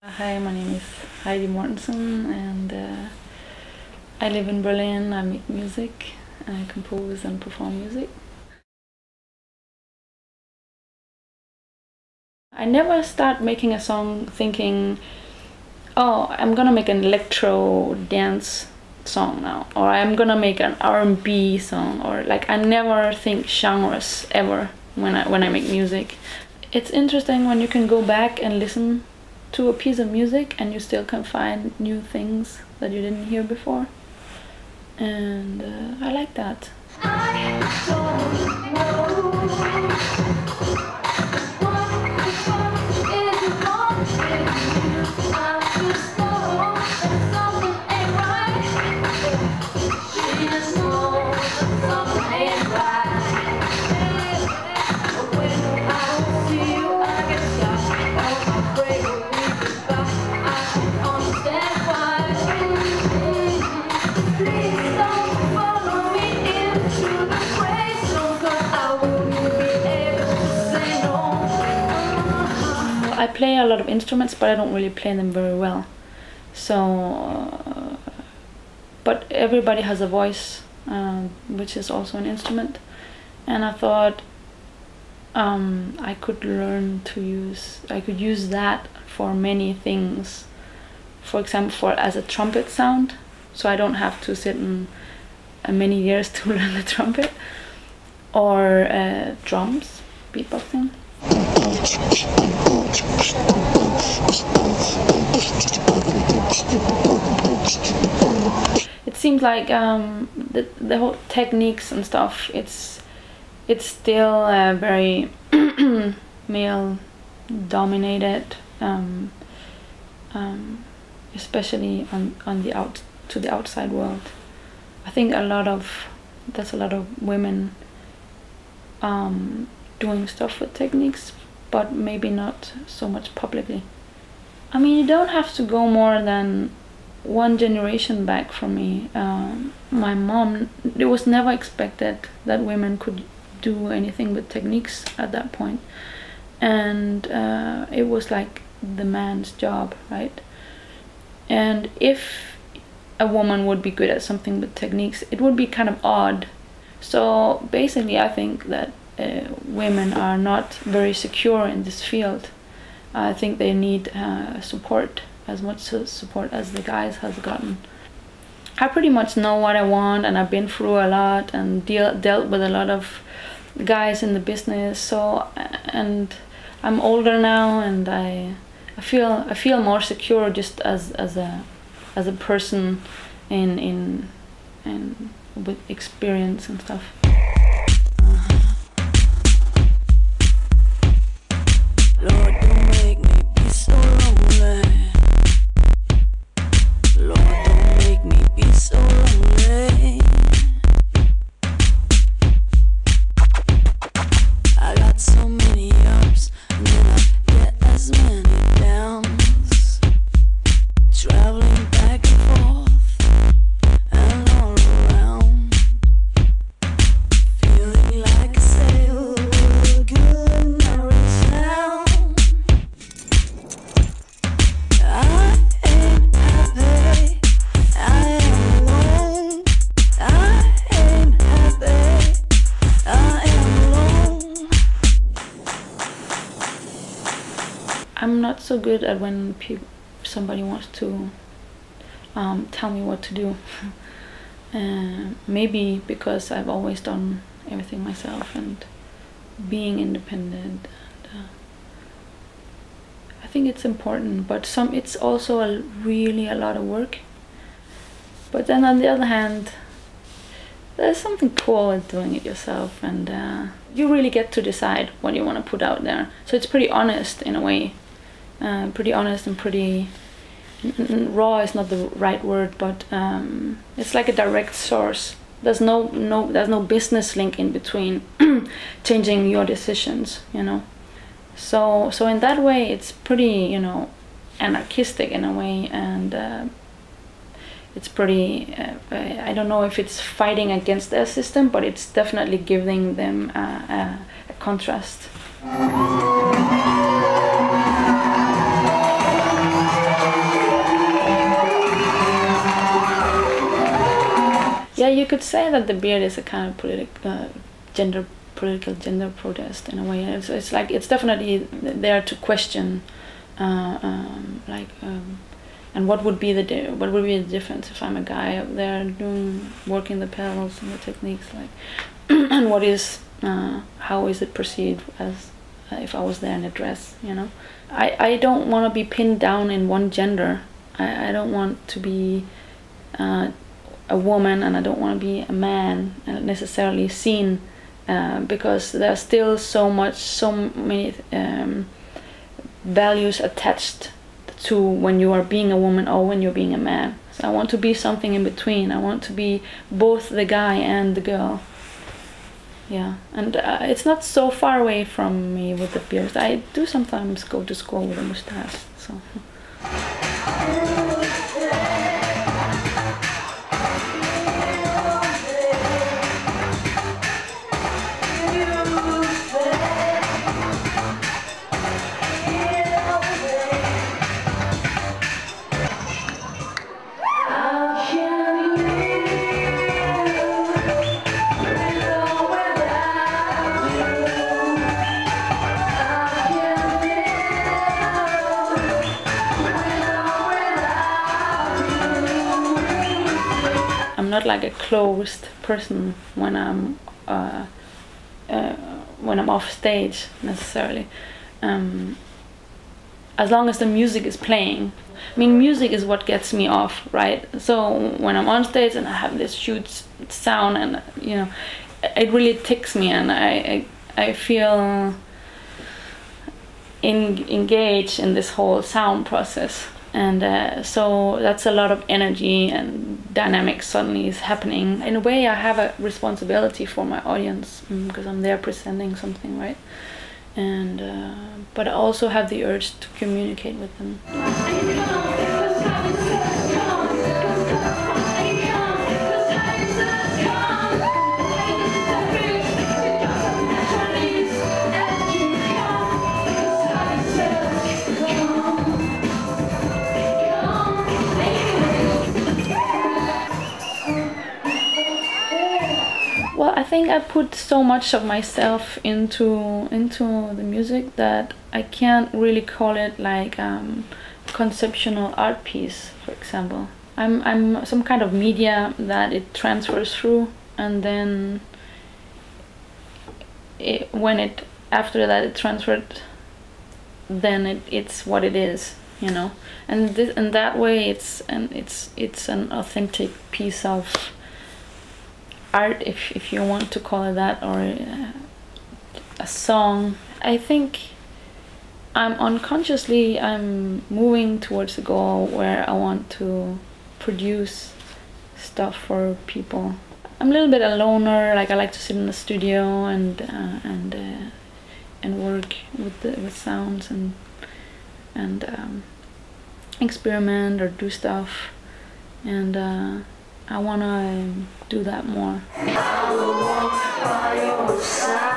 Hi, my name is Heidi Mortenson, and I live in Berlin. I make music, I compose and perform music. I never start making a song thinking, oh, I'm gonna make an electro dance song now, or I'm gonna make an R&B song, or like I never think genres ever when I make music. It's interesting when you can go back and listen to a piece of music and you still can find new things that you didn't hear before, and I like that. I play a lot of instruments, but I don't really play them very well. So, but everybody has a voice, which is also an instrument. And I thought I could use that for many things. For example, as a trumpet sound, so I don't have to sit in many years to learn the trumpet, or drums, beatboxing. It seems like the whole techniques and stuff, it's still very male dominated, especially on the outside world. I think there's a lot of women doing stuff with techniques, but maybe not so much publicly. I mean, you don't have to go more than one generation back from me. My mom, it was never expected that women could do anything with techniques at that point, and it was like the man's job, right? And if a woman would be good at something with techniques, it would be kind of odd. So basically, I think that women are not very secure in this field. I think they need support, as much support as the guys have gotten. I pretty much know what I want, and I've been through a lot and dealt with a lot of guys in the business. So, and I'm older now, and I feel more secure just as a person in with experience and stuff. Lord, don't make me be so lonely. Lord, don't make me be so lonely. I got so many ups, and then I get as many downs. Traveling back and forth and all around, feeling like a sail with a good marriage sound. I ain't happy, I am alone. I ain't happy, I am alone. I'm not so good at when somebody wants to tell me what to do. Maybe because I've always done everything myself and being independent. And, I think it's important, but it's also really a lot of work. But then on the other hand, there's something cool with doing it yourself, and you really get to decide what you want to put out there. So it's pretty honest in a way, pretty honest and pretty raw is not the right word, but it's like a direct source. There's no business link in between changing your decisions, you know. So in that way, it's pretty, you know, anarchistic in a way, and it's pretty. I don't know if it's fighting against their system, but it's definitely giving them a contrast. you could say that the beard is a kind of political gender protest in a way. It's like it's definitely there to question, and what would be the difference if I'm a guy up there working the pedals and the techniques, like, and what is how is it perceived as if I was there in a dress, you know? I don't want to be pinned down in one gender. I don't want to be a woman, and I don't want to be a man necessarily seen, because there's still so many values attached to when you are being a woman or when you're being a man. So I want to be something in between. I want to be both the guy and the girl. Yeah, and it's not so far away from me with the beard. I do sometimes go to school with a mustache, so. I'm not like a closed person when I'm off stage necessarily. As long as the music is playing. I mean, music is what gets me off, right? So when I'm on stage and I have this huge sound, and you know, it really ticks me, and I feel engaged in this whole sound process. And so that's a lot of energy and dynamics suddenly is happening. In a way, I have a responsibility for my audience, because I'm there presenting something, right? And but I also have the urge to communicate with them. Well, I think I put so much of myself into the music that I can't really call it like conceptual art piece, for example. I'm some kind of media that it transfers through, and then after that it transferred, then it's what it is, you know. And that way it's an authentic piece of art, if you want to call it that, or a song. I think I'm moving towards the goal where I want to produce stuff for people. I'm a little bit a loner. Like, I like to sit in the studio and work with sounds and experiment or do stuff, and I wanna do that more. I will walk by your side.